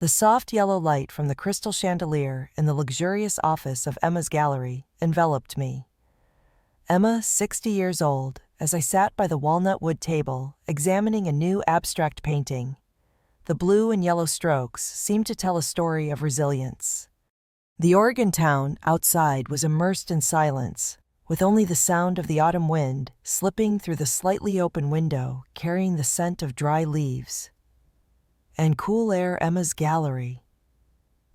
The soft yellow light from the crystal chandelier in the luxurious office of Emma's gallery enveloped me. Emma, 60 years old, as I sat by the walnut wood table, examining a new abstract painting. The blue and yellow strokes seemed to tell a story of resilience. The Oregon town outside was immersed in silence, with only the sound of the autumn wind slipping through the slightly open window, carrying the scent of dry leaves. And cool air. Emma's gallery.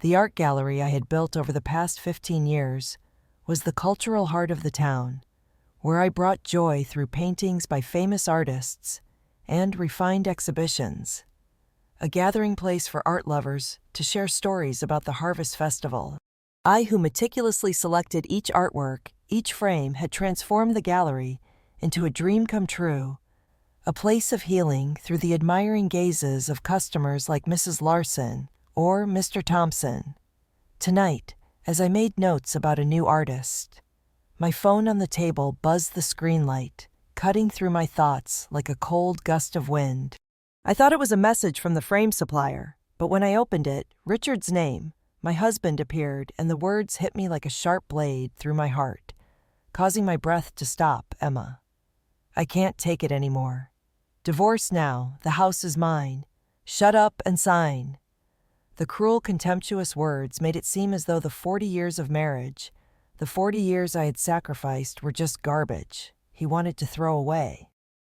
The art gallery I had built over the past 15 years was the cultural heart of the town, where I brought joy through paintings by famous artists and refined exhibitions. A gathering place for art lovers to share stories about the Harvest Festival. I, who meticulously selected each artwork, each frame, had transformed the gallery into a dream come true, a place of healing through the admiring gazes of customers like Mrs. Larson or Mr. Thompson. Tonight, as I made notes about a new artist, my phone on the table buzzed the screen light, cutting through my thoughts like a cold gust of wind. I thought it was a message from the frame supplier, but when I opened it, Richard's name, my husband, appeared, and the words hit me like a sharp blade through my heart, causing my breath to stop. Emma, I can't take it anymore. Divorce now, the house is mine. Shut up and sign. The cruel, contemptuous words made it seem as though the 40 years of marriage, the 40 years I had sacrificed, were just garbage he wanted to throw away.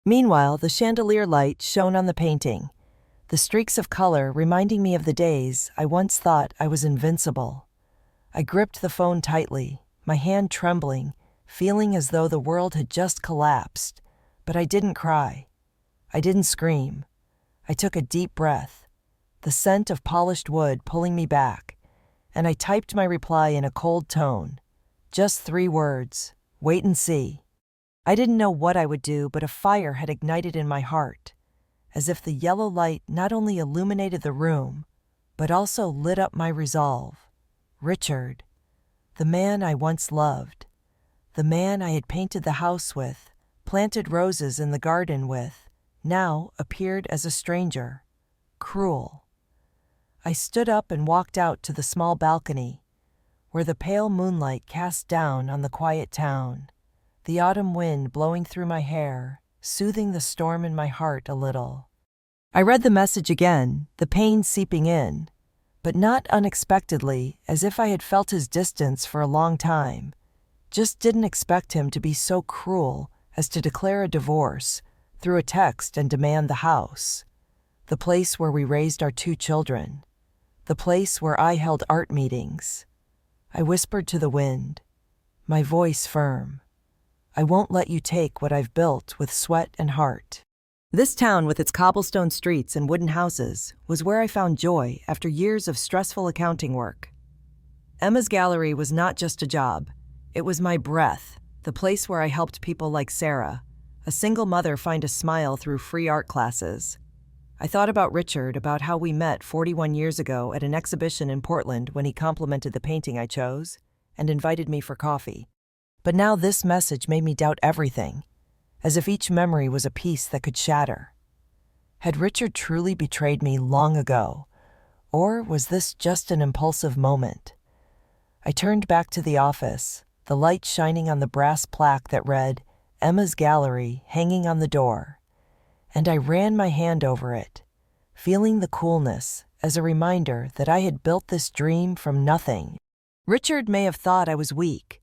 Meanwhile, the chandelier light shone on the painting, the streaks of color reminding me of the days I once thought I was invincible. I gripped the phone tightly, my hand trembling, feeling as though the world had just collapsed, but I didn't cry. I didn't scream. I took a deep breath, the scent of polished wood pulling me back, and I typed my reply in a cold tone. Just 3 words: wait and see. I didn't know what I would do, but a fire had ignited in my heart, as if the yellow light not only illuminated the room, but also lit up my resolve. Richard, the man I once loved, the man I had painted the house with, planted roses in the garden with, now appeared as a stranger, cruel. I stood up and walked out to the small balcony, where the pale moonlight cast down on the quiet town, the autumn wind blowing through my hair, soothing the storm in my heart a little. I read the message again, the pain seeping in, but not unexpectedly, as if I had felt his distance for a long time. Just didn't expect him to be so cruel as to declare a divorce through a text and demand the house, the place where we raised our 2 children, the place where I held art meetings. I whispered to the wind, my voice firm, I won't let you take what I've built with sweat and heart. This town, with its cobblestone streets and wooden houses, was where I found joy after years of stressful accounting work. Emma's gallery was not just a job. It was my breath, the place where I helped people like Sarah, a single mother, find a smile through free art classes. I thought about Richard, about how we met 41 years ago at an exhibition in Portland when he complimented the painting I chose and invited me for coffee. But now this message made me doubt everything, as if each memory was a piece that could shatter. Had Richard truly betrayed me long ago, or was this just an impulsive moment? I turned back to the office, the light shining on the brass plaque that read, Emma's Gallery, hanging on the door, and I ran my hand over it, feeling the coolness as a reminder that I had built this dream from nothing. Richard may have thought I was weak,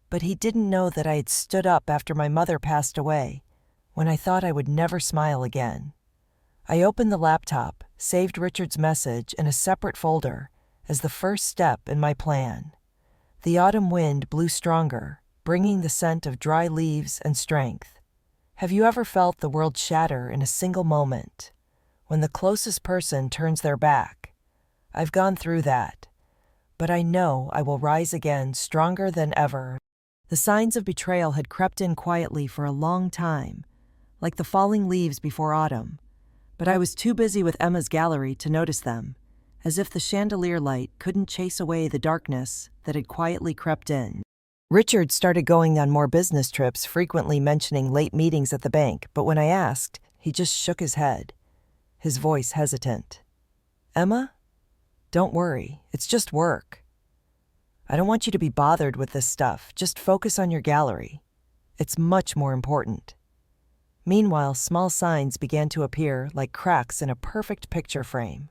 but he didn't know that I had stood up after my mother passed away, when I thought I would never smile again. I opened the laptop, saved Richard's message in a separate folder as the first step in my plan. The autumn wind blew stronger, bringing the scent of dry leaves and strength. Have you ever felt the world shatter in a single moment, when the closest person turns their back? I've gone through that, but I know I will rise again stronger than ever. The signs of betrayal had crept in quietly for a long time, like the falling leaves before autumn, but I was too busy with Emma's Gallery to notice them, as if the chandelier light couldn't chase away the darkness that had quietly crept in. Richard started going on more business trips, frequently mentioning late meetings at the bank, but when I asked, he just shook his head, his voice hesitant. Emma? Don't worry, it's just work. I don't want you to be bothered with this stuff. Just focus on your gallery. It's much more important." Meanwhile, small signs began to appear like cracks in a perfect picture frame.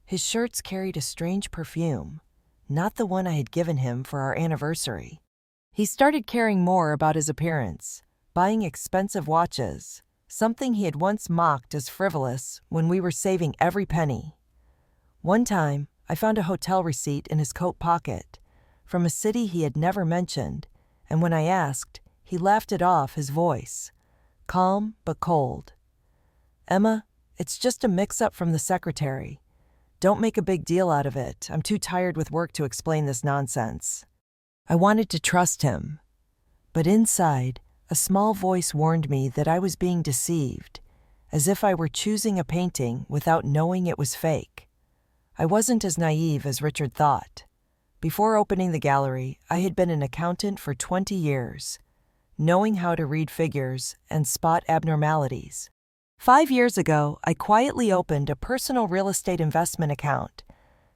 His shirts carried a strange perfume, not the one I had given him for our anniversary. He started caring more about his appearance, buying expensive watches, something he had once mocked as frivolous when we were saving every penny. One time, I found a hotel receipt in his coat pocket from a city he had never mentioned, and when I asked, he laughed it off, his voice calm but cold. "Emma, it's just a mix-up from the secretary. Don't make a big deal out of it. I'm too tired with work to explain this nonsense." I wanted to trust him, but inside, a small voice warned me that I was being deceived, as if I were choosing a painting without knowing it was fake. I wasn't as naive as Richard thought. Before opening the gallery, I had been an accountant for 20 years, knowing how to read figures and spot abnormalities. 5 years ago, I quietly opened a personal real estate investment account,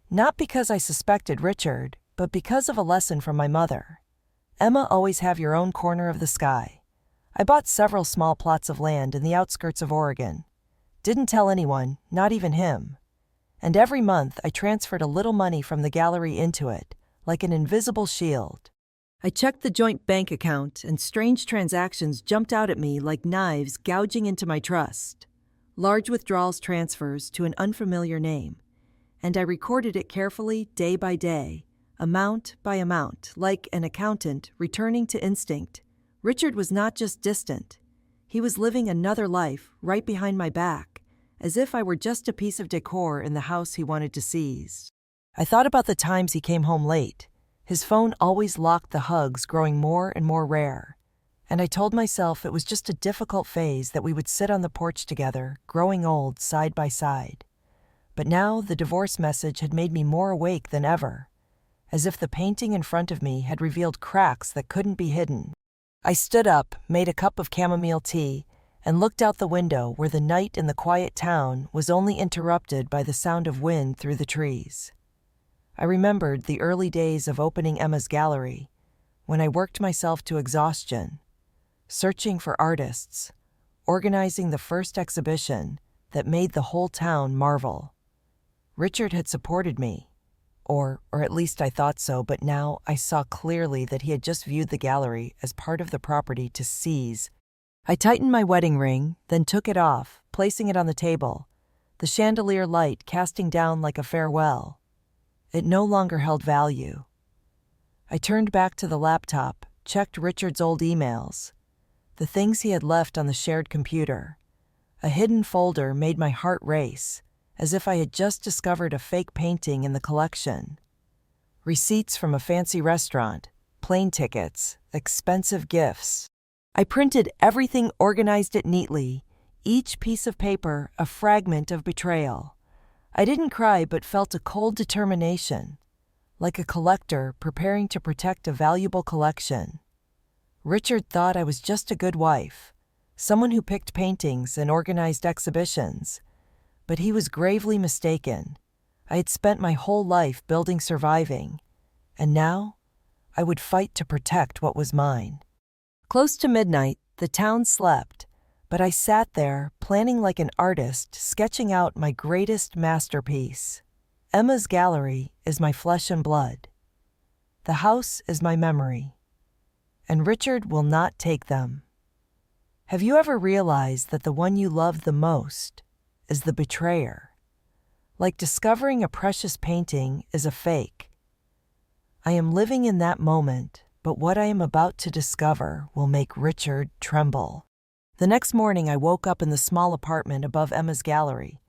not because I suspected Richard, but because of a lesson from my mother. "Emma, always have your own corner of the sky." I bought several small plots of land in the outskirts of Oregon. Didn't tell anyone, not even him. And every month I transferred a little money from the gallery into it, like an invisible shield. I checked the joint bank account, and strange transactions jumped out at me like knives gouging into my trust. Large withdrawals, transfers to an unfamiliar name. And I recorded it carefully, day by day, amount by amount, like an accountant returning to instinct. Richard was not just distant. He was living another life right behind my back, as if I were just a piece of decor in the house he wanted to seize. I thought about the times he came home late. His phone always locked, the hugs growing more and more rare. And I told myself it was just a difficult phase, that we would sit on the porch together, growing old side by side. But now the divorce message had made me more awake than ever, as if the painting in front of me had revealed cracks that couldn't be hidden. I stood up, made a cup of chamomile tea, and looked out the window where the night in the quiet town was only interrupted by the sound of wind through the trees. I remembered the early days of opening Emma's gallery, when I worked myself to exhaustion, searching for artists, organizing the first exhibition that made the whole town marvel. Richard had supported me, or at least I thought so, but now I saw clearly that he had just viewed the gallery as part of the property to seize. I tightened my wedding ring, then took it off, placing it on the table, the chandelier light casting down like a farewell. It no longer held value. I turned back to the laptop, checked Richard's old emails, the things he had left on the shared computer. A hidden folder made my heart race, as if I had just discovered a fake painting in the collection. Receipts from a fancy restaurant, plane tickets, expensive gifts. I printed everything, organized it neatly, each piece of paper a fragment of betrayal. I didn't cry, but felt a cold determination, like a collector preparing to protect a valuable collection. Richard thought I was just a good wife, someone who picked paintings and organized exhibitions, but he was gravely mistaken. I had spent my whole life building, surviving, and now I would fight to protect what was mine. Close to midnight, the town slept, but I sat there, planning like an artist, sketching out my greatest masterpiece. Emma's gallery is my flesh and blood. The house is my memory. And Richard will not take them. Have you ever realized that the one you love the most is the betrayer? Like discovering a precious painting is a fake. I am living in that moment, but what I am about to discover will make Richard tremble. The next morning I woke up in the small apartment above Emma's gallery,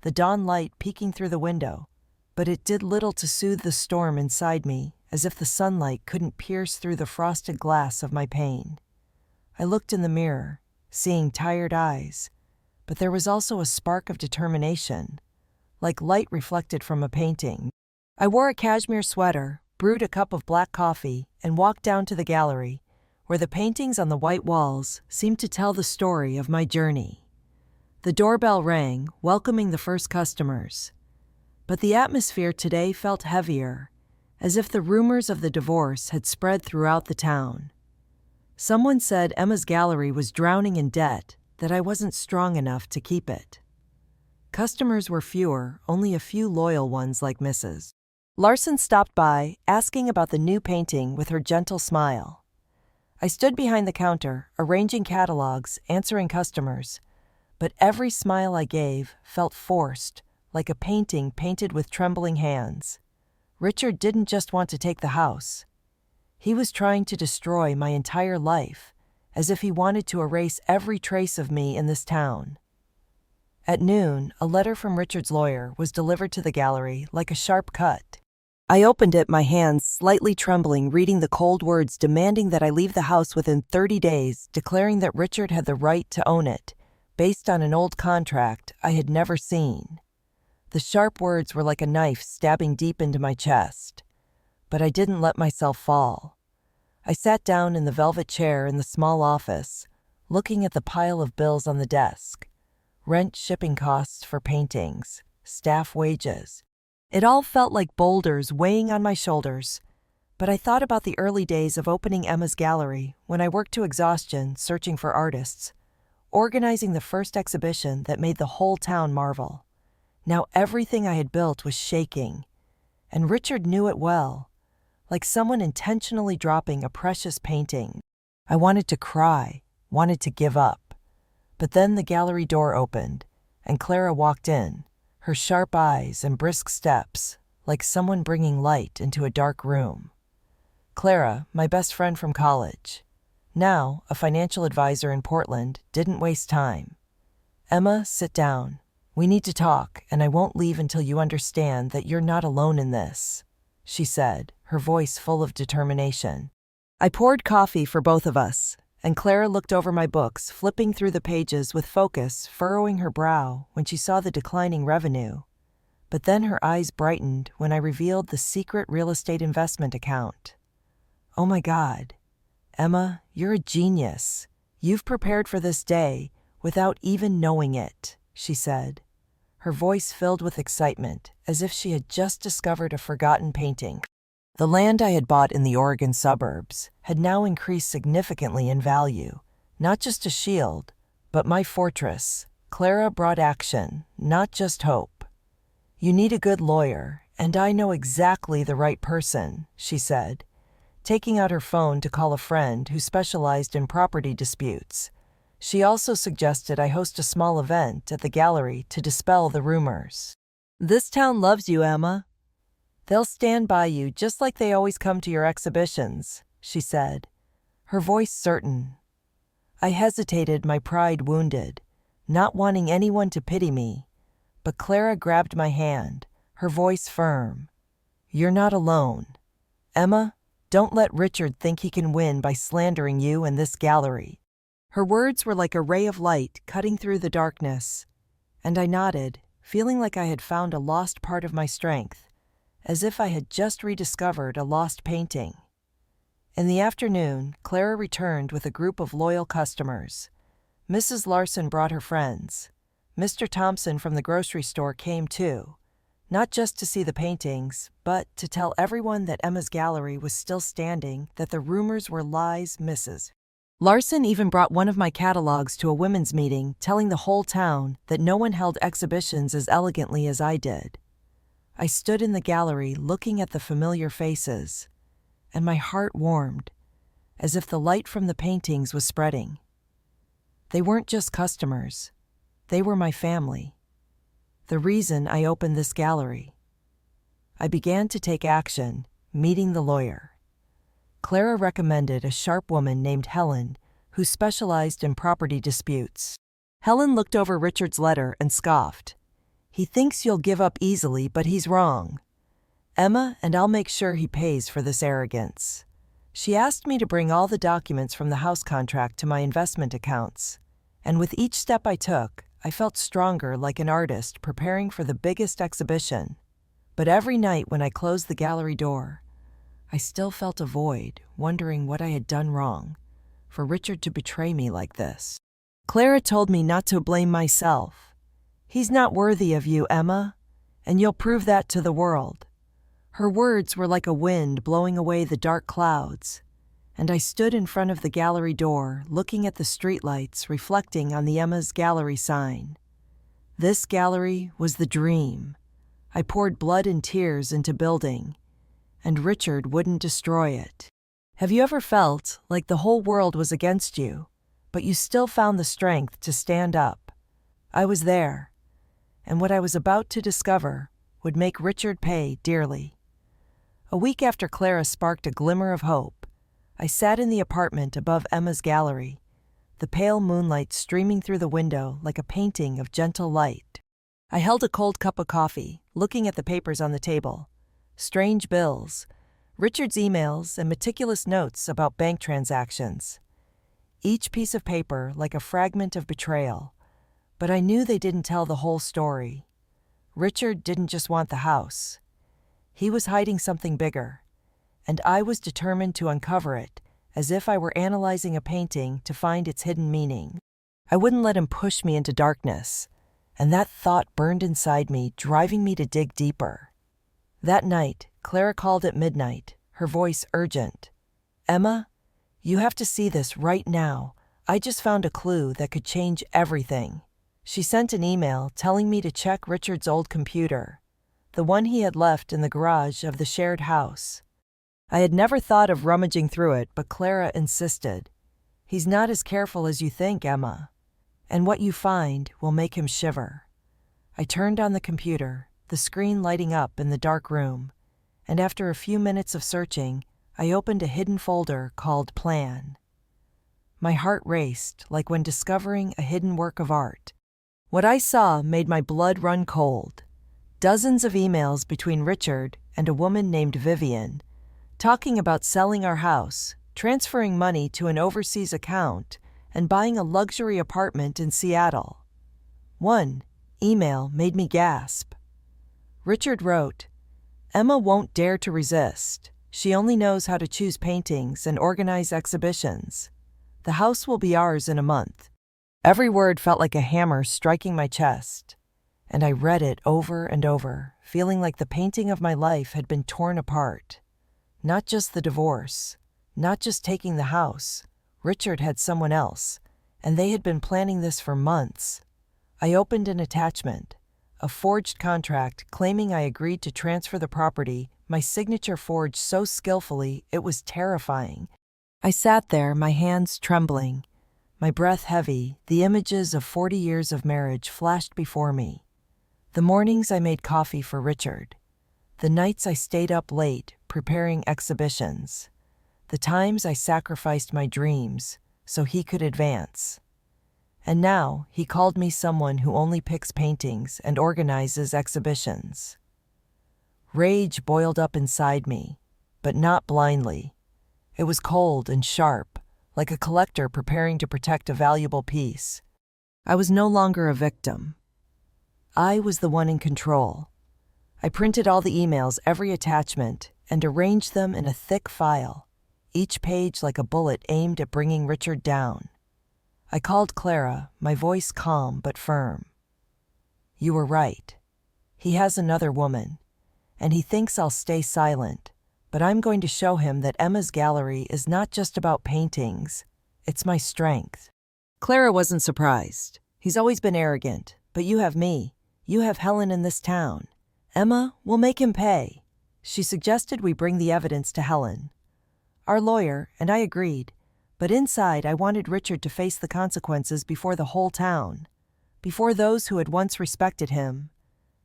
the dawn light peeking through the window, but it did little to soothe the storm inside me, as if the sunlight couldn't pierce through the frosted glass of my pain. I looked in the mirror, seeing tired eyes, but there was also a spark of determination, like light reflected from a painting. I wore a cashmere sweater, brewed a cup of black coffee, and walked down to the gallery, where the paintings on the white walls seemed to tell the story of my journey. The doorbell rang, welcoming the first customers. But the atmosphere today felt heavier, as if the rumors of the divorce had spread throughout the town. Someone said Emma's gallery was drowning in debt, that I wasn't strong enough to keep it. Customers were fewer, only a few loyal ones like Mrs. Larson stopped by, asking about the new painting with her gentle smile. I stood behind the counter, arranging catalogs, answering customers, but every smile I gave felt forced, like a painting painted with trembling hands. Richard didn't just want to take the house. He was trying to destroy my entire life, as if he wanted to erase every trace of me in this town. At noon, a letter from Richard's lawyer was delivered to the gallery like a sharp cut. I opened it, my hands slightly trembling, reading the cold words demanding that I leave the house within 30 days, declaring that Richard had the right to own it, based on an old contract I had never seen. The sharp words were like a knife stabbing deep into my chest. But I didn't let myself fall. I sat down in the velvet chair in the small office, looking at the pile of bills on the desk. Rent, shipping costs for paintings, staff wages. It all felt like boulders weighing on my shoulders, but I thought about the early days of opening Emma's gallery when I worked to exhaustion searching for artists, organizing the first exhibition that made the whole town marvel. Now everything I had built was shaking, and Richard knew it well, like someone intentionally dropping a precious painting. I wanted to cry, wanted to give up. But then the gallery door opened, and Clara walked in, her sharp eyes and brisk steps, like someone bringing light into a dark room. Clara, my best friend from college, now a financial advisor in Portland, didn't waste time. "Emma, sit down. We need to talk, and I won't leave until you understand that you're not alone in this," she said, her voice full of determination. I poured coffee for both of us, and Clara looked over my books, flipping through the pages with focus, furrowing her brow when she saw the declining revenue. But then her eyes brightened when I revealed the secret real estate investment account. "Oh my God, Emma, you're a genius. You've prepared for this day without even knowing it," she said, her voice filled with excitement, as if she had just discovered a forgotten painting. The land I had bought in the Oregon suburbs had now increased significantly in value, not just a shield, but my fortress. Clara brought action, not just hope. "You need a good lawyer, and I know exactly the right person," she said, taking out her phone to call a friend who specialized in property disputes. She also suggested I host a small event at the gallery to dispel the rumors. "This town loves you, Emma. They'll stand by you just like they always come to your exhibitions," she said, her voice certain. I hesitated, my pride wounded, not wanting anyone to pity me, but Clara grabbed my hand, her voice firm. "You're not alone. Emma, don't let Richard think he can win by slandering you in this gallery." Her words were like a ray of light cutting through the darkness, and I nodded, feeling like I had found a lost part of my strength, as if I had just rediscovered a lost painting. In the afternoon, Clara returned with a group of loyal customers. Mrs. Larson brought her friends. Mr. Thompson from the grocery store came too, not just to see the paintings, but to tell everyone that Emma's gallery was still standing, that the rumors were lies. Mrs. Larson even brought one of my catalogs to a women's meeting, telling the whole town that no one held exhibitions as elegantly as I did. I stood in the gallery looking at the familiar faces, and my heart warmed, as if the light from the paintings was spreading. They weren't just customers. They were my family. The reason I opened this gallery. I began to take action, meeting the lawyer. Clara recommended a sharp woman named Helen, who specialized in property disputes. Helen looked over Richard's letter and scoffed. "He thinks you'll give up easily, but he's wrong. Emma, and I'll make sure he pays for this arrogance." She asked me to bring all the documents from the house contract to my investment accounts, and with each step I took, I felt stronger, like an artist preparing for the biggest exhibition. But every night when I closed the gallery door, I still felt a void, wondering what I had done wrong, for Richard to betray me like this. Clara told me not to blame myself. "He's not worthy of you, Emma. And you'll prove that to the world." Her words were like a wind blowing away the dark clouds, and I stood in front of the gallery door, looking at the streetlights reflecting on the Emma's Gallery sign. This gallery was the dream. I poured blood and tears into building, and Richard wouldn't destroy it. Have you ever felt like the whole world was against you, but you still found the strength to stand up? I was there, and what I was about to discover would make Richard pay dearly. A week after Clara sparked a glimmer of hope, I sat in the apartment above Emma's gallery, the pale moonlight streaming through the window like a painting of gentle light. I held a cold cup of coffee, looking at the papers on the table. Strange bills, Richard's emails, and meticulous notes about bank transactions. Each piece of paper like a fragment of betrayal, but I knew they didn't tell the whole story. Richard didn't just want the house. He was hiding something bigger, and I was determined to uncover it, as if I were analyzing a painting to find its hidden meaning. I wouldn't let him push me into darkness, and that thought burned inside me, driving me to dig deeper. That night, Clara called at midnight, her voice urgent. "Emma, you have to see this right now. I just found a clue that could change everything." She sent an email telling me to check Richard's old computer, the one he had left in the garage of the shared house. I had never thought of rummaging through it, but Clara insisted. "He's not as careful as you think, Emma, and what you find will make him shiver." I turned on the computer, the screen lighting up in the dark room, and after a few minutes of searching, I opened a hidden folder called Plan. My heart raced like when discovering a hidden work of art. What I saw made my blood run cold. Dozens of emails between Richard and a woman named Vivian, talking about selling our house, transferring money to an overseas account, and buying a luxury apartment in Seattle. One email made me gasp. Richard wrote, "Emma won't dare to resist. She only knows how to choose paintings and organize exhibitions. The house will be ours in a month." Every word felt like a hammer striking my chest, and I read it over and over, feeling like the painting of my life had been torn apart. Not just the divorce, not just taking the house. Richard had someone else, and they had been planning this for months. I opened an attachment, a forged contract claiming I agreed to transfer the property, my signature forged so skillfully it was terrifying. I sat there, my hands trembling, my breath heavy. The images of 40 years of marriage flashed before me. The mornings I made coffee for Richard. The nights I stayed up late preparing exhibitions. The times I sacrificed my dreams so he could advance. And now he called me someone who only picks paintings and organizes exhibitions. Rage boiled up inside me, but not blindly. It was cold and sharp, like a collector preparing to protect a valuable piece. I was no longer a victim. I was the one in control. I printed all the emails, every attachment, and arranged them in a thick file, each page like a bullet aimed at bringing Richard down. I called Clara, my voice calm but firm. "You were right. He has another woman, and he thinks I'll stay silent, but I'm going to show him that Emma's Gallery is not just about paintings, it's my strength." Clara wasn't surprised. "He's always been arrogant, but you have me. You have Helen in this town. Emma, we'll make him pay." She suggested we bring the evidence to Helen, our lawyer, and I agreed, but inside I wanted Richard to face the consequences before the whole town, before those who had once respected him.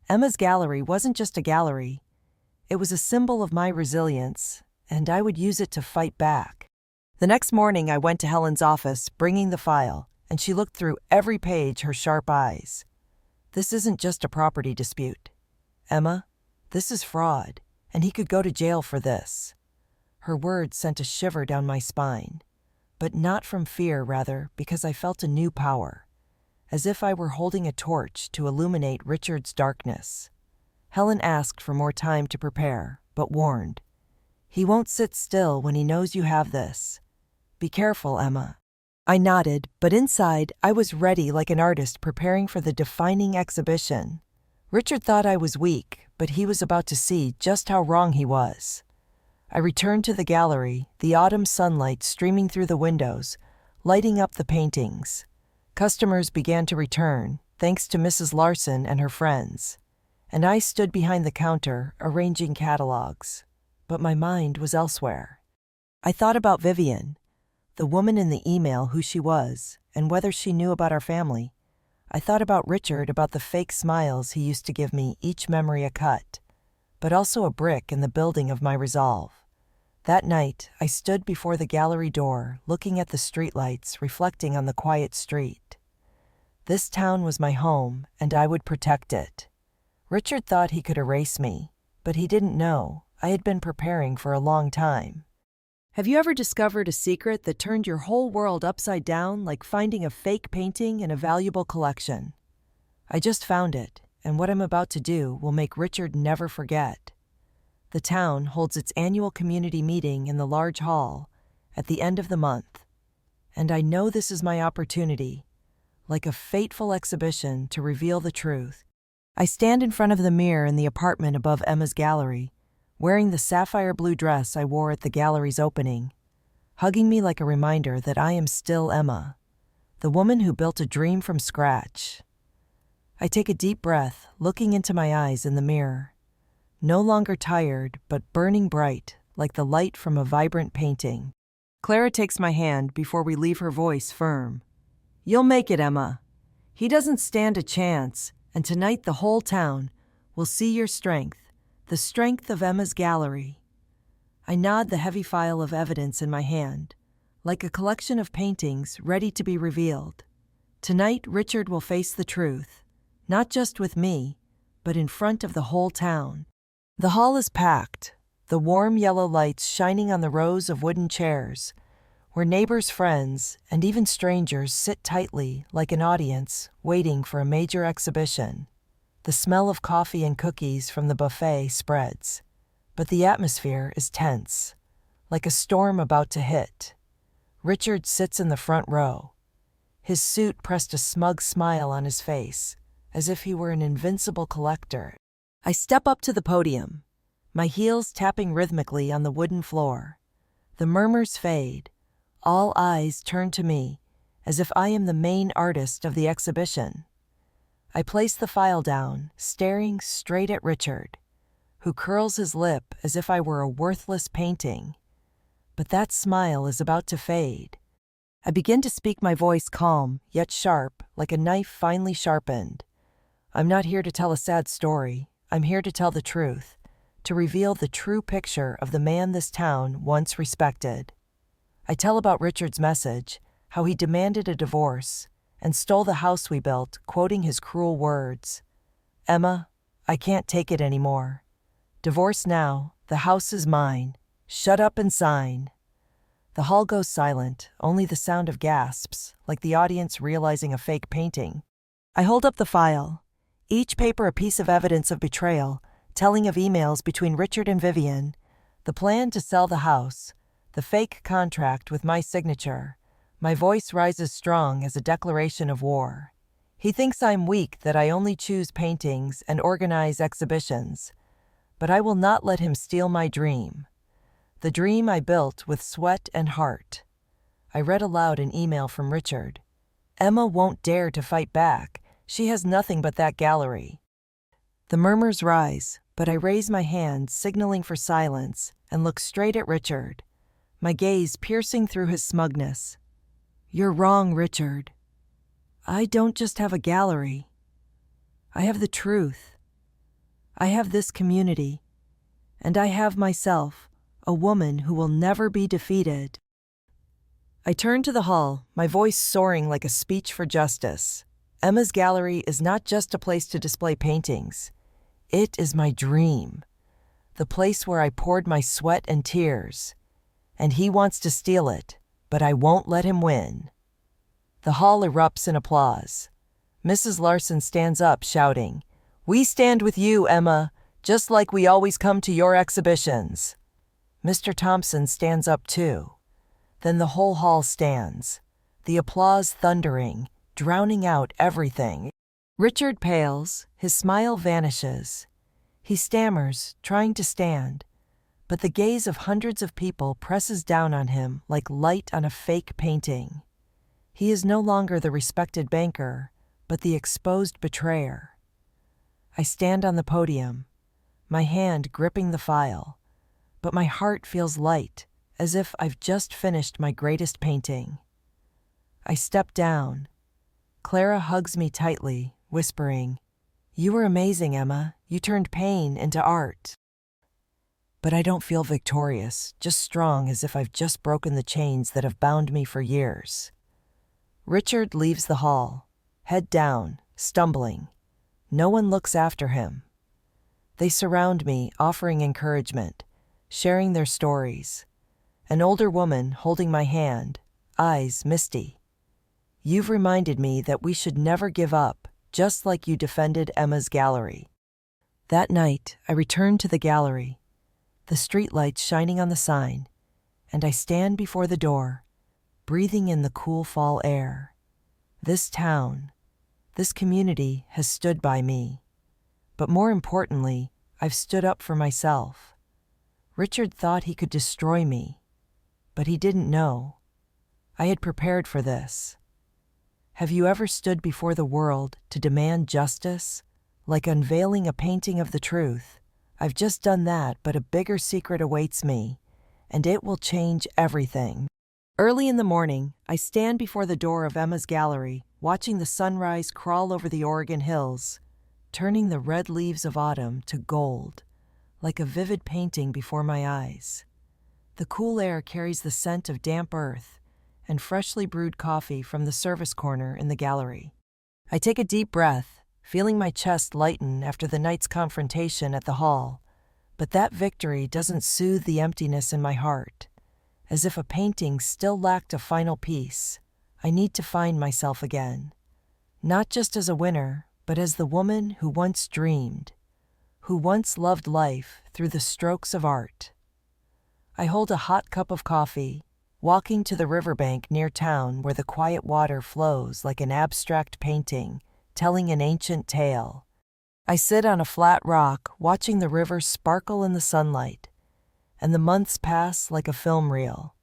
Emma's Gallery wasn't just a gallery. It was a symbol of my resilience, and I would use it to fight back. The next morning I went to Helen's office, bringing the file, and she looked through every page, her sharp eyes. "This isn't just a property dispute, Emma. This is fraud, and he could go to jail for this." Her words sent a shiver down my spine, but not from fear, rather because I felt a new power, as if I were holding a torch to illuminate Richard's darkness. Helen asked for more time to prepare, but warned, "He won't sit still when he knows you have this. Be careful, Emma." I nodded, but inside I was ready like an artist preparing for the defining exhibition. Richard thought I was weak, but he was about to see just how wrong he was. I returned to the gallery, the autumn sunlight streaming through the windows, lighting up the paintings. Customers began to return, thanks to Mrs. Larson and her friends, and I stood behind the counter, arranging catalogs. But my mind was elsewhere. I thought about Vivian, the woman in the email, who she was, and whether she knew about our family. I thought about Richard, about the fake smiles he used to give me, each memory a cut, but also a brick in the building of my resolve. That night, I stood before the gallery door, looking at the streetlights, reflecting on the quiet street. This town was my home, and I would protect it. Richard thought he could erase me, but he didn't know I had been preparing for a long time. Have you ever discovered a secret that turned your whole world upside down, like finding a fake painting in a valuable collection? I just found it, and what I'm about to do will make Richard never forget. The town holds its annual community meeting in the large hall at the end of the month, and I know this is my opportunity, like a fateful exhibition, to reveal the truth. I stand in front of the mirror in the apartment above Emma's gallery, wearing the sapphire blue dress I wore at the gallery's opening, hugging me like a reminder that I am still Emma, the woman who built a dream from scratch. I take a deep breath, looking into my eyes in the mirror, no longer tired but burning bright like the light from a vibrant painting. Clara takes my hand before we leave, her voice firm. "You'll make it, Emma. He doesn't stand a chance, and tonight the whole town will see your strength. The strength of Emma's gallery." I nod, the heavy file of evidence in my hand, like a collection of paintings ready to be revealed. Tonight, Richard will face the truth, not just with me, but in front of the whole town. The hall is packed, the warm yellow lights shining on the rows of wooden chairs, where neighbors, friends, and even strangers sit tightly like an audience waiting for a major exhibition. The smell of coffee and cookies from the buffet spreads, but the atmosphere is tense, like a storm about to hit. Richard sits in the front row, his suit pressed, a smug smile on his face, as if he were an invincible collector. I step up to the podium, my heels tapping rhythmically on the wooden floor. The murmurs fade, all eyes turn to me, as if I am the main artist of the exhibition. I place the file down, staring straight at Richard, who curls his lip as if I were a worthless painting. But that smile is about to fade. I begin to speak, my voice calm, yet sharp, like a knife finely sharpened. I'm not here to tell a sad story. I'm here to tell the truth, to reveal the true picture of the man this town once respected. I tell about Richard's message, how he demanded a divorce and stole the house we built, quoting his cruel words. "Emma, I can't take it anymore. Divorce now, the house is mine. Shut up and sign." The hall goes silent, only the sound of gasps, like the audience realizing a fake painting. I hold up the file, each paper a piece of evidence of betrayal, telling of emails between Richard and Vivian, the plan to sell the house, the fake contract with my signature. My voice rises strong as a declaration of war. He thinks I'm weak, that I only choose paintings and organize exhibitions. But I will not let him steal my dream. The dream I built with sweat and heart. I read aloud an email from Richard. "Emma won't dare to fight back. She has nothing but that gallery." The murmurs rise, but I raise my hand, signaling for silence, and look straight at Richard, my gaze piercing through his smugness. "You're wrong, Richard. I don't just have a gallery. I have the truth. I have this community. And I have myself, a woman who will never be defeated." I turn to the hall, my voice soaring like a speech for justice. Emma's gallery is not just a place to display paintings. It is my dream, the place where I poured my sweat and tears. And he wants to steal it, but I won't let him win. The hall erupts in applause. Mrs. Larson stands up, shouting, "We stand with you, Emma, just like we always come to your exhibitions." Mr. Thompson stands up too. Then the whole hall stands, the applause thundering, drowning out everything. Richard pales, his smile vanishes. He stammers, trying to stand, but the gaze of hundreds of people presses down on him like light on a fake painting. He is no longer the respected banker, but the exposed betrayer. I stand on the podium, my hand gripping the file, but my heart feels light, as if I've just finished my greatest painting. I step down. Clara hugs me tightly, whispering, "You were amazing, Emma. You turned pain into art." But I don't feel victorious, just strong, as if I've just broken the chains that have bound me for years. Richard leaves the hall, head down, stumbling. No one looks after him. They surround me, offering encouragement, sharing their stories. An older woman holding my hand, eyes misty. "You've reminded me that we should never give up, just like you defended Emma's gallery." That night, I return to the gallery, the streetlights shining on the sign, and I stand before the door, breathing in the cool fall air. This town, this community has stood by me. But more importantly, I've stood up for myself. Richard thought he could destroy me, but he didn't know. I had prepared for this. Have you ever stood before the world to demand justice, like unveiling a painting of the truth? I've just done that, but a bigger secret awaits me, and it will change everything. Early in the morning, I stand before the door of Emma's gallery, watching the sunrise crawl over the Oregon hills, turning the red leaves of autumn to gold, like a vivid painting before my eyes. The cool air carries the scent of damp earth and freshly brewed coffee from the service corner in the gallery. I take a deep breath, feeling my chest lighten after the night's confrontation at the hall, but that victory doesn't soothe the emptiness in my heart. As if a painting still lacked a final piece, I need to find myself again. Not just as a winner, but as the woman who once dreamed, who once loved life through the strokes of art. I hold a hot cup of coffee, walking to the riverbank near town where the quiet water flows like an abstract painting, telling an ancient tale. I sit on a flat rock, watching the river sparkle in the sunlight, and the months pass like a film reel.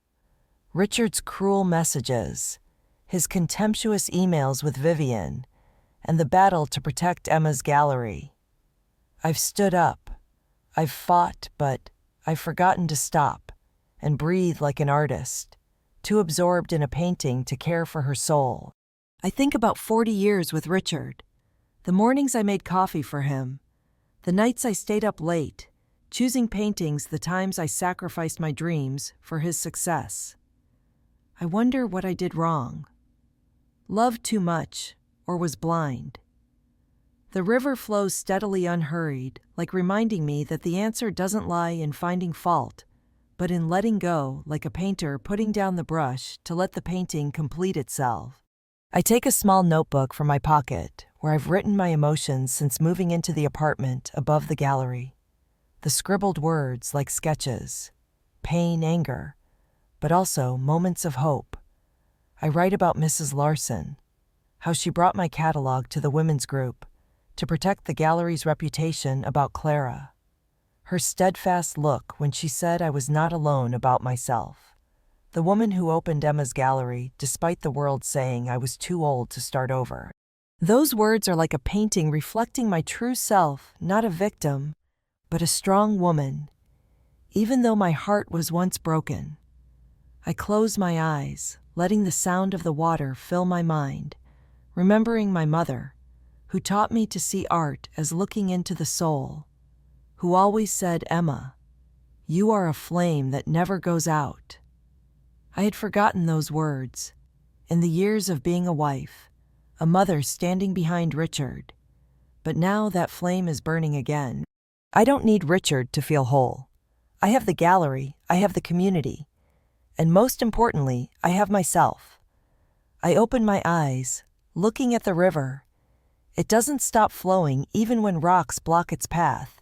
Richard's cruel messages, his contemptuous emails with Vivian, and the battle to protect Emma's gallery. I've stood up, I've fought, but I've forgotten to stop and breathe like an artist, too absorbed in a painting to care for her soul. I think about 40 years with Richard, the mornings I made coffee for him, the nights I stayed up late, choosing paintings, the times I sacrificed my dreams for his success. I wonder what I did wrong. Loved too much, or was blind. The river flows steadily unhurried, like reminding me that the answer doesn't lie in finding fault, but in letting go, like a painter putting down the brush to let the painting complete itself. I take a small notebook from my pocket, where I've written my emotions since moving into the apartment above the gallery. The scribbled words like sketches, pain, anger, but also moments of hope. I write about Mrs. Larson, how she brought my catalog to the women's group to protect the gallery's reputation about Clara. Her steadfast look when she said I was not alone about myself. The woman who opened Emma's gallery despite the world saying I was too old to start over. Those words are like a painting reflecting my true self, not a victim, but a strong woman, even though my heart was once broken. I close my eyes, letting the sound of the water fill my mind, remembering my mother, who taught me to see art as looking into the soul, who always said, "Emma, you are a flame that never goes out." I had forgotten those words. In the years of being a wife, a mother standing behind Richard, but now that flame is burning again. I don't need Richard to feel whole. I have the gallery, I have the community, and most importantly, I have myself. I open my eyes, looking at the river. It doesn't stop flowing even when rocks block its path.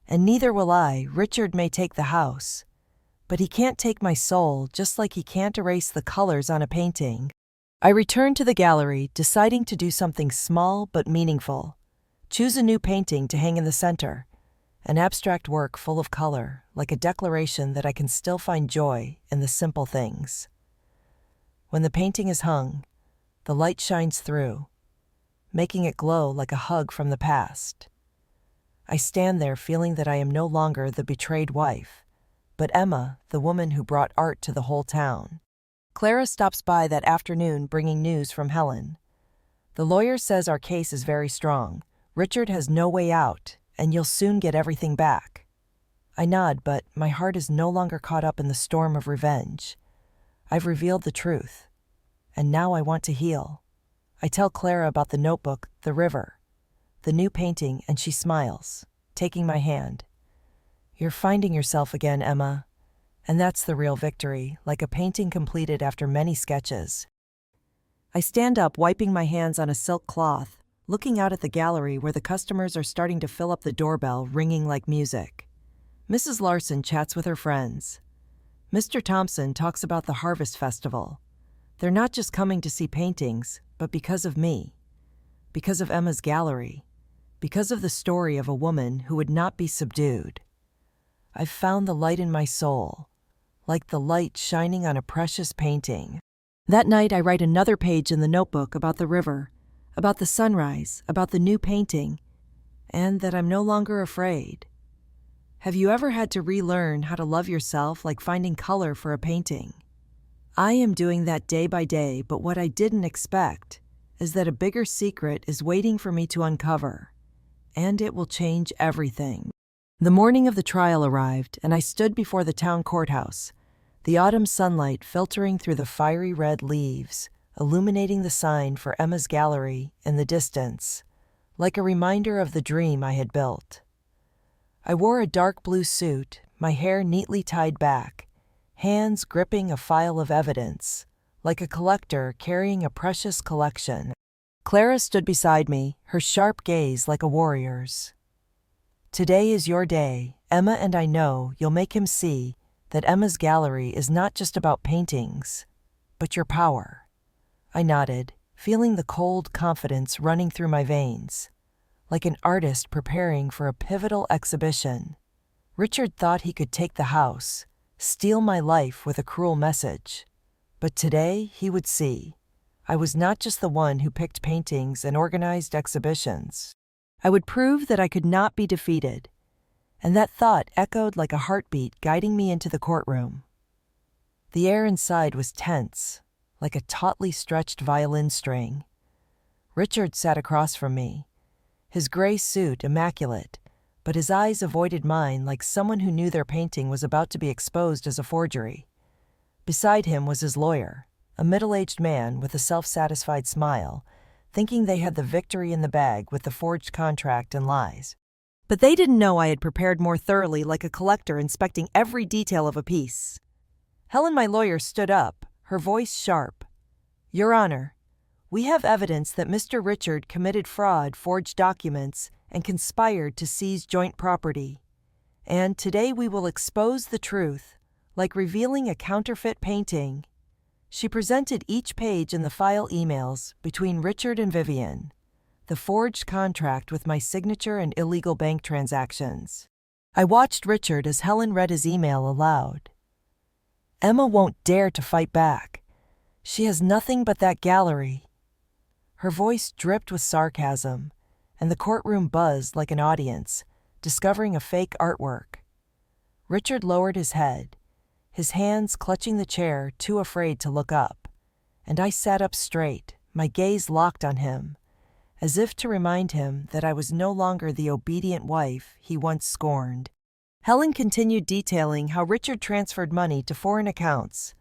And neither will I. Richard may take the house, but he can't take my soul, just like he can't erase the colors on a painting. I returned to the gallery, deciding to do something small but meaningful. Choose a new painting to hang in the center, an abstract work full of color, like a declaration that I can still find joy in the simple things. When the painting is hung, the light shines through, making it glow like a hug from the past. I stand there feeling that I am no longer the betrayed wife, but Emma, the woman who brought art to the whole town. Clara stops by that afternoon bringing news from Helen. The lawyer says our case is very strong. Richard has no way out, and you'll soon get everything back. I nod, but my heart is no longer caught up in the storm of revenge. I've revealed the truth, and now I want to heal. I tell Clara about the notebook, the river, the new painting, and she smiles, taking my hand. You're finding yourself again, Emma. And that's the real victory, like a painting completed after many sketches. I stand up, wiping my hands on a silk cloth, looking out at the gallery where the customers are starting to fill up the doorbell, ringing like music. Mrs. Larson chats with her friends. Mr. Thompson talks about the Harvest Festival. They're not just coming to see paintings, but because of me. Because of Emma's gallery. Because of the story of a woman who would not be subdued. I've found the light in my soul, like the light shining on a precious painting. That night I write another page in the notebook about the river, about the sunrise, about the new painting, and that I'm no longer afraid. Have you ever had to relearn how to love yourself like finding color for a painting? I am doing that day by day, but what I didn't expect is that a bigger secret is waiting for me to uncover, and it will change everything. The morning of the trial arrived, and I stood before the town courthouse, the autumn sunlight filtering through the fiery red leaves, illuminating the sign for Emma's gallery in the distance, like a reminder of the dream I had built. I wore a dark blue suit, my hair neatly tied back, hands gripping a file of evidence, like a collector carrying a precious collection. Clara stood beside me, her sharp gaze like a warrior's. Today is your day, Emma, and I know you'll make him see that Emma's gallery is not just about paintings, but your power. I nodded, feeling the cold confidence running through my veins, like an artist preparing for a pivotal exhibition. Richard thought he could take the house, steal my life with a cruel message. But today he would see. I was not just the one who picked paintings and organized exhibitions. I would prove that I could not be defeated, and that thought echoed like a heartbeat guiding me into the courtroom. The air inside was tense, like a tautly stretched violin string. Richard sat across from me, his gray suit immaculate, but his eyes avoided mine like someone who knew their painting was about to be exposed as a forgery. Beside him was his lawyer, a middle-aged man with a self-satisfied smile, thinking they had the victory in the bag with the forged contract and lies. But they didn't know I had prepared more thoroughly, like a collector inspecting every detail of a piece. Helen, my lawyer, stood up, her voice sharp. Your Honor, we have evidence that Mr. Richard committed fraud, forged documents, and conspired to seize joint property. And today we will expose the truth, like revealing a counterfeit painting. She presented each page in the file emails between Richard and Vivian, the forged contract with my signature and illegal bank transactions. I watched Richard as Helen read his email aloud. Emma won't dare to fight back. She has nothing but that gallery. Her voice dripped with sarcasm, and the courtroom buzzed like an audience, discovering a fake artwork. Richard lowered his head, his hands clutching the chair, too afraid to look up, and I sat up straight, my gaze locked on him, as if to remind him that I was no longer the obedient wife he once scorned. Helen continued detailing how Richard transferred money to foreign accounts,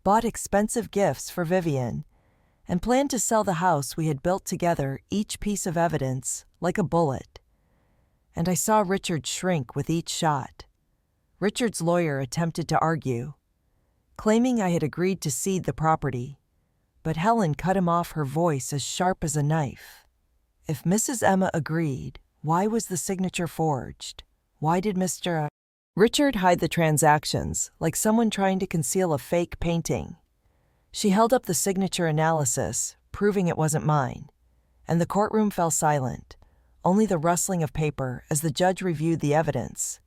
bought expensive gifts for Vivian, and planned to sell the house we had built together, each piece of evidence like a bullet. And I saw Richard shrink with each shot. Richard's lawyer attempted to argue, claiming I had agreed to cede the property, but Helen cut him off, her voice as sharp as a knife. If Mrs. Emma agreed, why was the signature forged? Why did Mr. Richard hide the transactions, like someone trying to conceal a fake painting? She held up the signature analysis, proving it wasn't mine, and the courtroom fell silent, only the rustling of paper as the judge reviewed the evidence.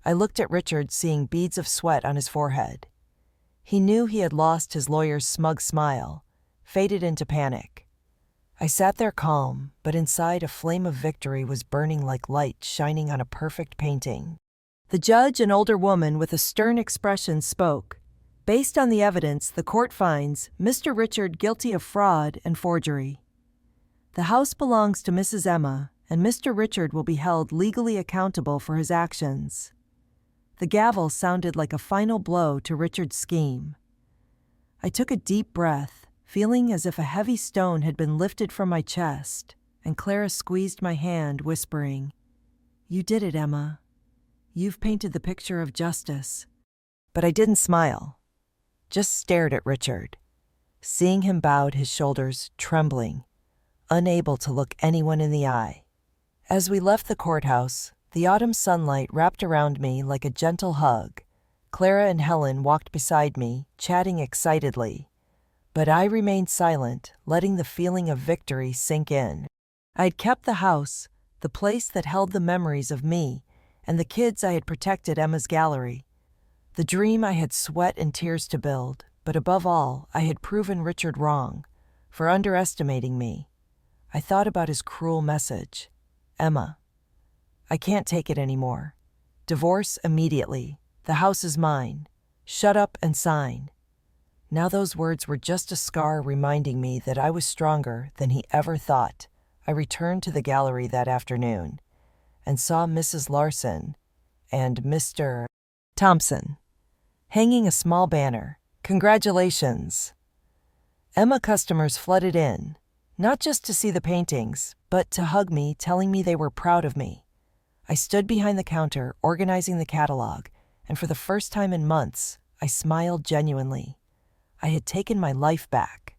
I looked at Richard, seeing beads of sweat on his forehead. He knew he had lost his lawyer's smug smile, faded into panic. I sat there calm, but inside a flame of victory was burning like light shining on a perfect painting. The judge, an older woman with a stern expression, spoke. Based on the evidence, the court finds Mr. Richard guilty of fraud and forgery. The house belongs to Mrs. Emma, and Mr. Richard will be held legally accountable for his actions. The gavel sounded like a final blow to Richard's scheme. I took a deep breath, feeling as if a heavy stone had been lifted from my chest, and Clara squeezed my hand, whispering, "You did it, Emma. You've painted the picture of justice." But I didn't smile, just stared at Richard, seeing him bowed his shoulders, trembling, unable to look anyone in the eye. As we left the courthouse, the autumn sunlight wrapped around me like a gentle hug. Clara and Helen walked beside me, chatting excitedly, but I remained silent, letting the feeling of victory sink in. I'd kept the house, the place that held the memories of me and the kids I had protected, Emma's gallery. The dream I had sweat and tears to build, but above all, I had proven Richard wrong for underestimating me. I thought about his cruel message. "Emma, I can't take it anymore. Divorce immediately. The house is mine. Shut up and sign." Now those words were just a scar reminding me that I was stronger than he ever thought. I returned to the gallery that afternoon and saw Mrs. Larson and Mr. Thompson hanging a small banner. "Congratulations." Emma customers flooded in, not just to see the paintings, but to hug me, telling me they were proud of me. I stood behind the counter, organizing the catalog, and for the first time in months, I smiled genuinely. I had taken my life back.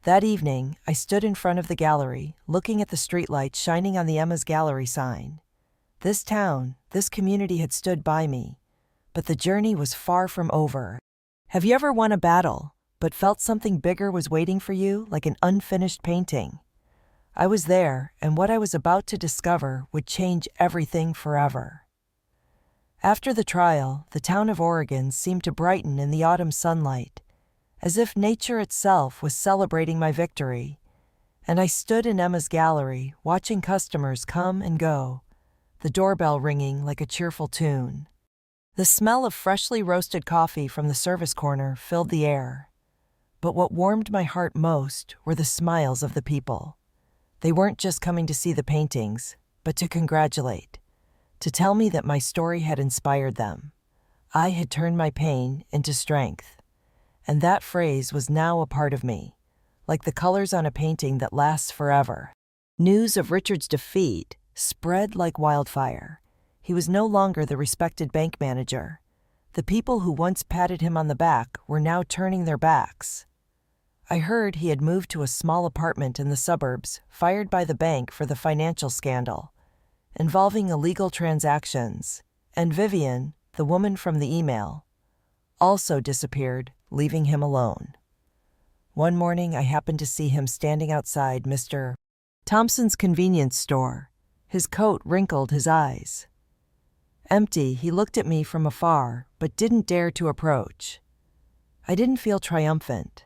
That evening, I stood in front of the gallery, looking at the streetlights shining on the Emma's Gallery sign. This town, this community had stood by me, but the journey was far from over. Have you ever won a battle, but felt something bigger was waiting for you, like an unfinished painting? I was there, and what I was about to discover would change everything forever. After the trial, the town of Oregon seemed to brighten in the autumn sunlight, as if nature itself was celebrating my victory, and I stood in Emma's gallery, watching customers come and go, the doorbell ringing like a cheerful tune. The smell of freshly roasted coffee from the service corner filled the air. But what warmed my heart most were the smiles of the people. They weren't just coming to see the paintings, but to congratulate, to tell me that my story had inspired them. I had turned my pain into strength, and that phrase was now a part of me, like the colors on a painting that lasts forever. News of Richard's defeat spread like wildfire. He was no longer the respected bank manager. The people who once patted him on the back were now turning their backs. I heard he had moved to a small apartment in the suburbs, fired by the bank for the financial scandal involving illegal transactions, and Vivian, the woman from the email, also disappeared, leaving him alone. One morning, I happened to see him standing outside Mr. Thompson's convenience store. His coat wrinkled his eyes. Empty, he looked at me from afar, but didn't dare to approach. I didn't feel triumphant,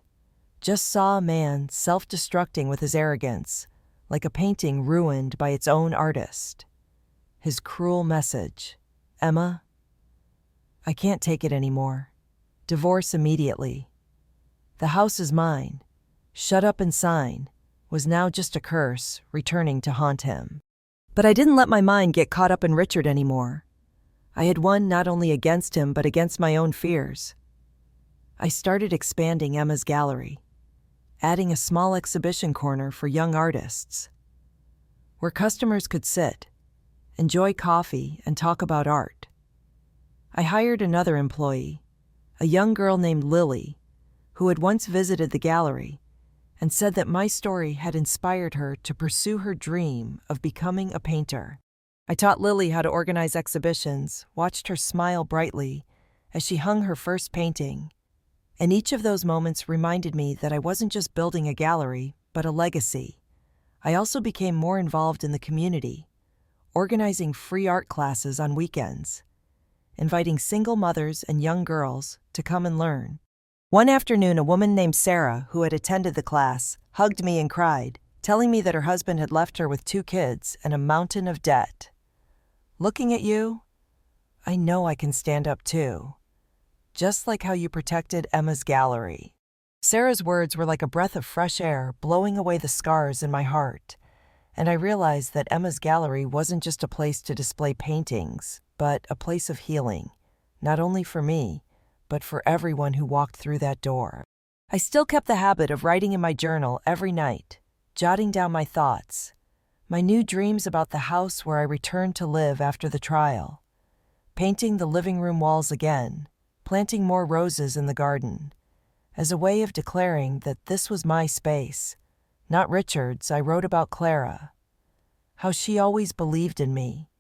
just saw a man self-destructing with his arrogance, like a painting ruined by its own artist. His cruel message, "Emma, I can't take it anymore. Divorce immediately. The house is mine. Shut up and sign," was now just a curse, returning to haunt him. But I didn't let my mind get caught up in Richard anymore. I had won not only against him, but against my own fears. I started expanding Emma's gallery, adding a small exhibition corner for young artists, where customers could sit, enjoy coffee, and talk about art. I hired another employee, a young girl named Lily, who had once visited the gallery and said that my story had inspired her to pursue her dream of becoming a painter. I taught Lily how to organize exhibitions, watched her smile brightly as she hung her first painting, And each of those moments reminded me that I wasn't just building a gallery, but a legacy. I also became more involved in the community, organizing free art classes on weekends, inviting single mothers and young girls to come and learn. One afternoon, a woman named Sarah, who had attended the class, hugged me and cried, telling me that her husband had left her with 2 kids and a mountain of debt. Looking at you, I know I can stand up too. Just like how you protected Emma's gallery. Sarah's words were like a breath of fresh air blowing away the scars in my heart, and I realized that Emma's gallery wasn't just a place to display paintings, but a place of healing, not only for me, but for everyone who walked through that door. I still kept the habit of writing in my journal every night, jotting down my thoughts, my new dreams about the house where I returned to live after the trial, painting the living room walls again, planting more roses in the garden. As a way of declaring that this was my space, not Richard's, I wrote about Clara, how she always believed in me,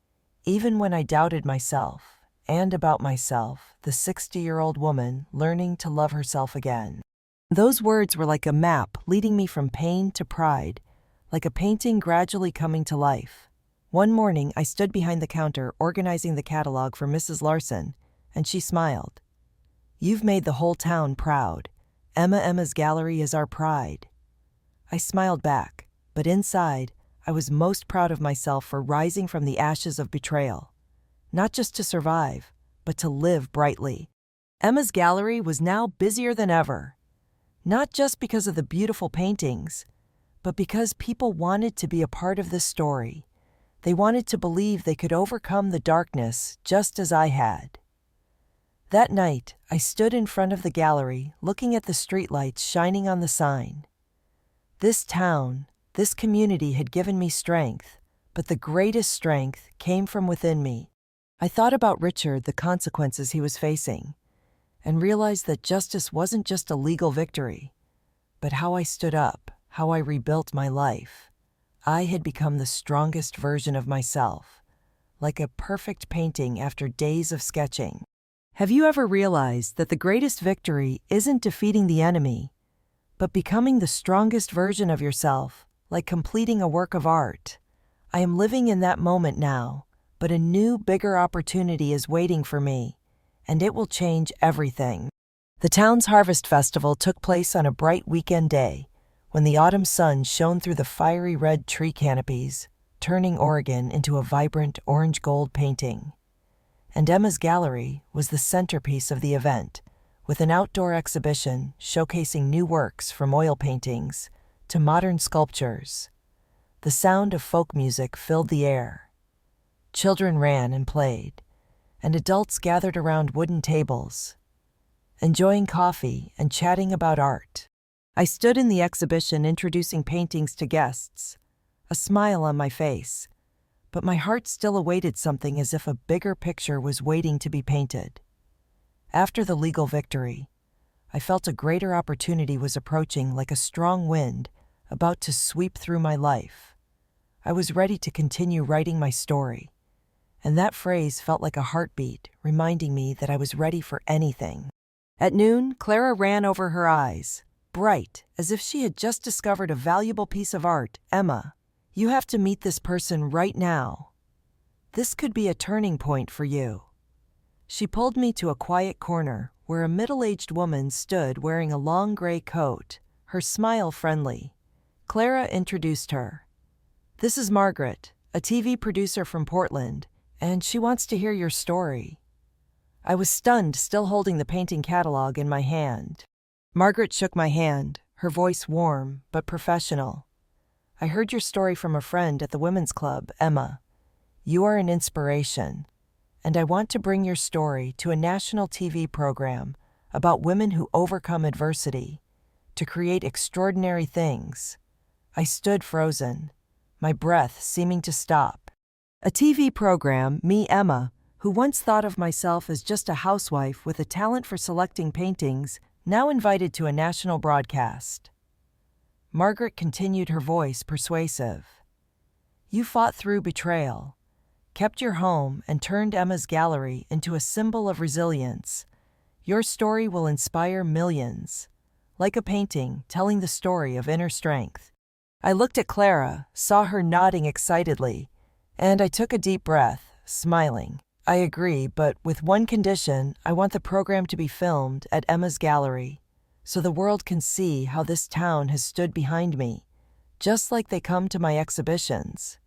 even when I doubted myself, and about myself, the 60-year-old woman learning to love herself again. Those words were like a map leading me from pain to pride, like a painting gradually coming to life. One morning, I stood behind the counter organizing the catalog for Mrs. Larson, and she smiled. "You've made the whole town proud. Emma's gallery is our pride." I smiled back, but inside, I was most proud of myself for rising from the ashes of betrayal. Not just to survive, but to live brightly. Emma's gallery was now busier than ever. Not just because of the beautiful paintings, but because people wanted to be a part of this story. They wanted to believe they could overcome the darkness just as I had. That night, I stood in front of the gallery, looking at the streetlights shining on the sign. This town, this community had given me strength, but the greatest strength came from within me. I thought about Richard, the consequences he was facing, and realized that justice wasn't just a legal victory, but how I stood up, how I rebuilt my life. I had become the strongest version of myself, like a perfect painting after days of sketching. Have you ever realized that the greatest victory isn't defeating the enemy, but becoming the strongest version of yourself, like completing a work of art? I am living in that moment now, but a new, bigger opportunity is waiting for me, and it will change everything. The town's Harvest Festival took place on a bright weekend day, when the autumn sun shone through the fiery red tree canopies, turning Oregon into a vibrant orange-gold painting. And Emma's gallery was the centerpiece of the event, with an outdoor exhibition showcasing new works from oil paintings to modern sculptures. The sound of folk music filled the air. Children ran and played, and adults gathered around wooden tables, enjoying coffee and chatting about art. I stood in the exhibition introducing paintings to guests, a smile on my face, but my heart still awaited something, as if a bigger picture was waiting to be painted. After the legal victory, I felt a greater opportunity was approaching, like a strong wind about to sweep through my life. I was ready to continue writing my story, and that phrase felt like a heartbeat, reminding me that I was ready for anything. At noon, Clara ran over her eyes, bright, as if she had just discovered a valuable piece of art. "Emma, you have to meet this person right now. This could be a turning point for you." She pulled me to a quiet corner where a middle-aged woman stood wearing a long gray coat, her smile friendly. Clara introduced her. "This is Margaret, a TV producer from Portland, and she wants to hear your story." I was stunned, still holding the painting catalog in my hand. Margaret shook my hand, her voice warm but professional. "I heard your story from a friend at the Women's Club, Emma. You are an inspiration, and I want to bring your story to a national TV program about women who overcome adversity to create extraordinary things." I stood frozen, my breath seeming to stop. A TV program, me, Emma, who once thought of myself as just a housewife with a talent for selecting paintings, now invited to a national broadcast. Margaret continued, her voice persuasive. "You fought through betrayal, kept your home, and turned Emma's gallery into a symbol of resilience. Your story will inspire millions, like a painting telling the story of inner strength. I looked at Clara, saw her nodding excitedly, and I took a deep breath, smiling. I agree, but with one condition: I want the program to be filmed at Emma's gallery, so the world can see how this town has stood behind me, just like they come to my exhibitions.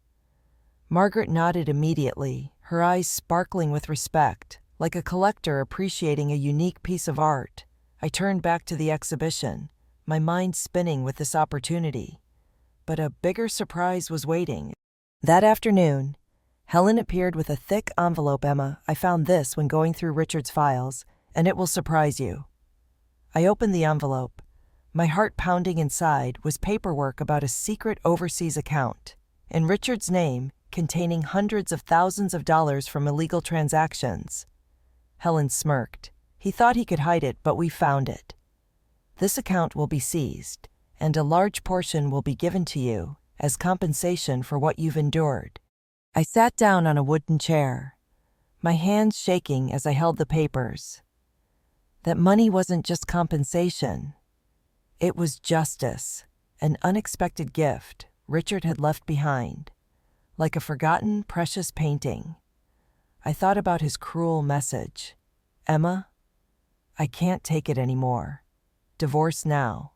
Margaret nodded immediately, her eyes sparkling with respect, like a collector appreciating a unique piece of art. I turned back to the exhibition, my mind spinning with this opportunity. But a bigger surprise was waiting. That afternoon, Helen appeared with a thick envelope. "Emma, I found this when going through Richard's files, and it will surprise you." I opened the envelope. My heart pounding inside was paperwork about a secret overseas account, in Richard's name, containing hundreds of thousands of dollars from illegal transactions. Helen smirked. "He thought he could hide it, but we found it. This account will be seized, and a large portion will be given to you as compensation for what you've endured." I sat down on a wooden chair, my hands shaking as I held the papers. That money wasn't just compensation. It was justice, an unexpected gift Richard had left behind, like a forgotten, precious painting. I thought about his cruel message. "Emma, I can't take it anymore. Divorce now.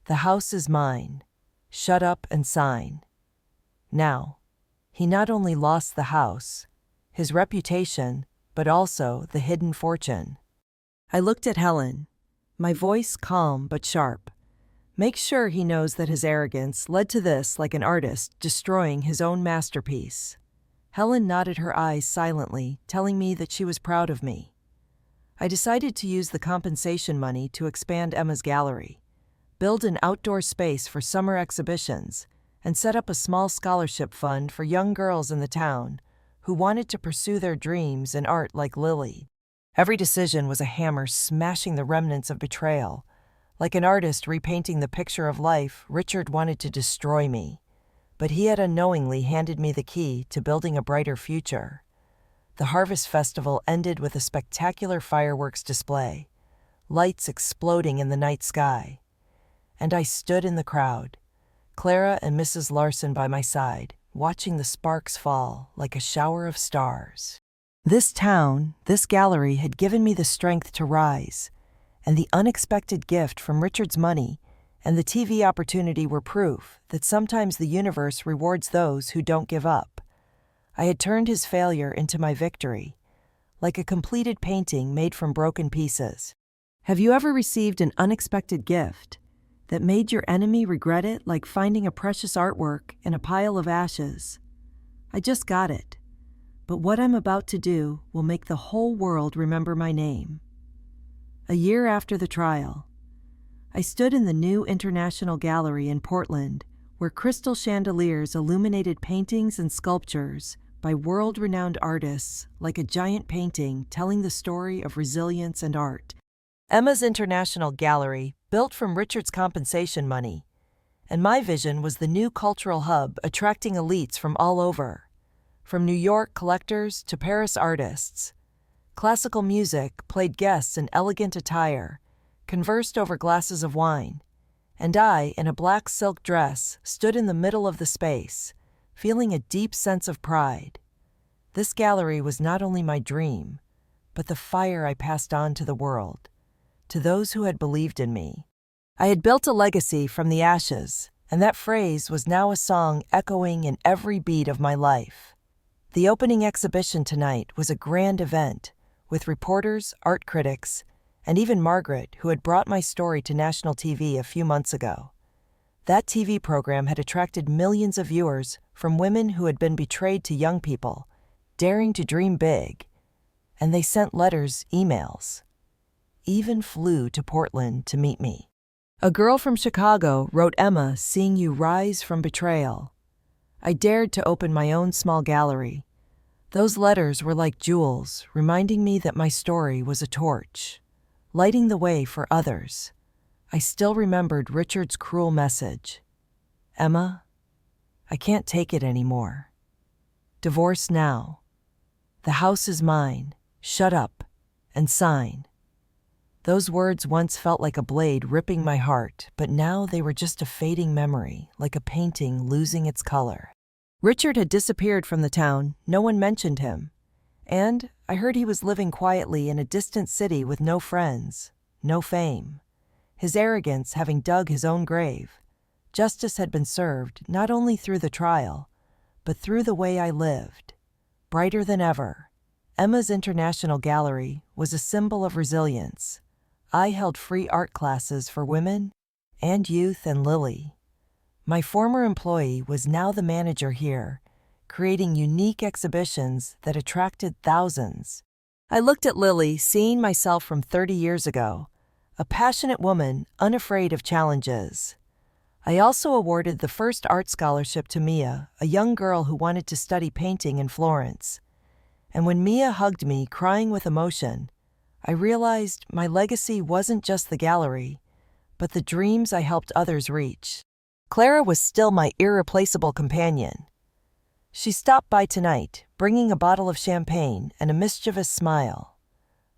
The house is mine. Shut up and sign." Now, he not only lost the house, his reputation, but also the hidden fortune. I looked at Helen, my voice calm but sharp. "Make sure he knows that his arrogance led to this, like an artist destroying his own masterpiece." Helen nodded her eyes silently, telling me that she was proud of me. I decided to use the compensation money to expand Emma's gallery, build an outdoor space for summer exhibitions, and set up a small scholarship fund for young girls in the town who wanted to pursue their dreams in art like Lily. Every decision was a hammer smashing the remnants of betrayal. Like an artist repainting the picture of life, Richard wanted to destroy me, but he had unknowingly handed me the key to building a brighter future. The Harvest Festival ended with a spectacular fireworks display, lights exploding in the night sky. And I stood in the crowd, Clara and Mrs. Larson by my side, watching the sparks fall like a shower of stars. This town, this gallery had given me the strength to rise, and the unexpected gift from Richard's money and the TV opportunity were proof that sometimes the universe rewards those who don't give up. I had turned his failure into my victory, like a completed painting made from broken pieces. Have you ever received an unexpected gift that made your enemy regret it, like finding a precious artwork in a pile of ashes? I just got it, but what I'm about to do will make the whole world remember my name. A year after the trial, I stood in the new International Gallery in Portland, where crystal chandeliers illuminated paintings and sculptures by world-renowned artists, like a giant painting telling the story of resilience and art. Emma's International Gallery, built from Richard's compensation money, and my vision was the new cultural hub attracting elites from all over, from New York collectors to Paris artists. Classical music played guests in elegant attire, conversed over glasses of wine, and I, in a black silk dress, stood in the middle of the space, feeling a deep sense of pride. This gallery was not only my dream, but the fire I passed on to the world, to those who had believed in me. I had built a legacy from the ashes, and that phrase was now a song echoing in every beat of my life. The opening exhibition tonight was a grand event, with reporters, art critics, and even Margaret, who had brought my story to national TV a few months ago. That TV program had attracted millions of viewers from women who had been betrayed to young people, daring to dream big, and they sent letters, emails, even flew to Portland to meet me. A girl from Chicago wrote, "Emma, seeing you rise from betrayal." I dared to open my own small gallery. Those letters were like jewels, reminding me that my story was a torch, lighting the way for others. I still remembered Richard's cruel message. "Emma, I can't take it anymore. Divorce now. The house is mine. Shut up and sign." Those words once felt like a blade ripping my heart, but now they were just a fading memory, like a painting losing its color. Richard had disappeared from the town, no one mentioned him. And I heard he was living quietly in a distant city with no friends, no fame. His arrogance having dug his own grave. Justice had been served not only through the trial, but through the way I lived. Brighter than ever, Emma's International Gallery was a symbol of resilience. I held free art classes for women and youth, and Lily, my former employee, was now the manager here, creating unique exhibitions that attracted thousands. I looked at Lily, seeing myself from 30 years ago, a passionate woman unafraid of challenges. I also awarded the first art scholarship to Mia, a young girl who wanted to study painting in Florence. And when Mia hugged me, crying with emotion, I realized my legacy wasn't just the gallery, but the dreams I helped others reach. Clara was still my irreplaceable companion. She stopped by tonight, bringing a bottle of champagne and a mischievous smile.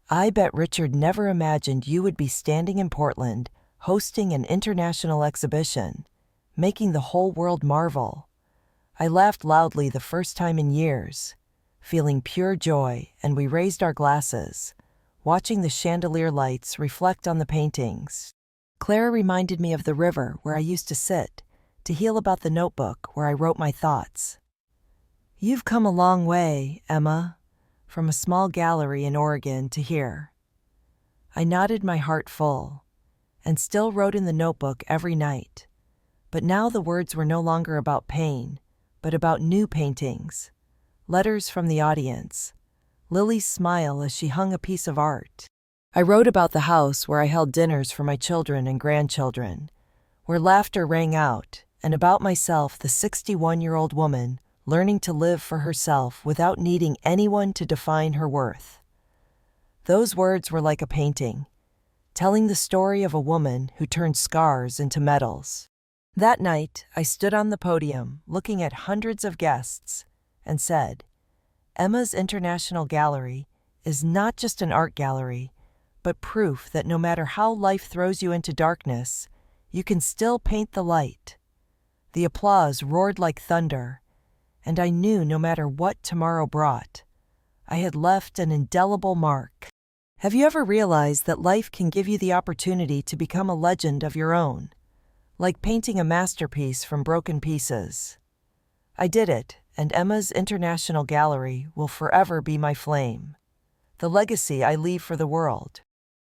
I bet Richard never imagined you would be standing in Portland, hosting an international exhibition, making the whole world marvel. I laughed loudly the first time in years, feeling pure joy, and we raised our glasses, watching the chandelier lights reflect on the paintings. Clara reminded me of the river where I used to sit, to heal about the notebook where I wrote my thoughts. You've come a long way, Emma, from a small gallery in Oregon to here. I nodded, my heart full, and still wrote in the notebook every night. But now the words were no longer about pain, but about new paintings, letters from the audience, Lily's smile as she hung a piece of art. I wrote about the house where I held dinners for my children and grandchildren, where laughter rang out, and about myself, the 61-year-old woman, learning to live for herself without needing anyone to define her worth. Those words were like a painting, telling the story of a woman who turned scars into medals. That night, I stood on the podium, looking at hundreds of guests, and said, Emma's International Gallery is not just an art gallery, but proof that no matter how life throws you into darkness, you can still paint the light. The applause roared like thunder, and I knew no matter what tomorrow brought, I had left an indelible mark. Have you ever realized that life can give you the opportunity to become a legend of your own, like painting a masterpiece from broken pieces? I did it, and Emma's International Gallery will forever be my flame, the legacy I leave for the world.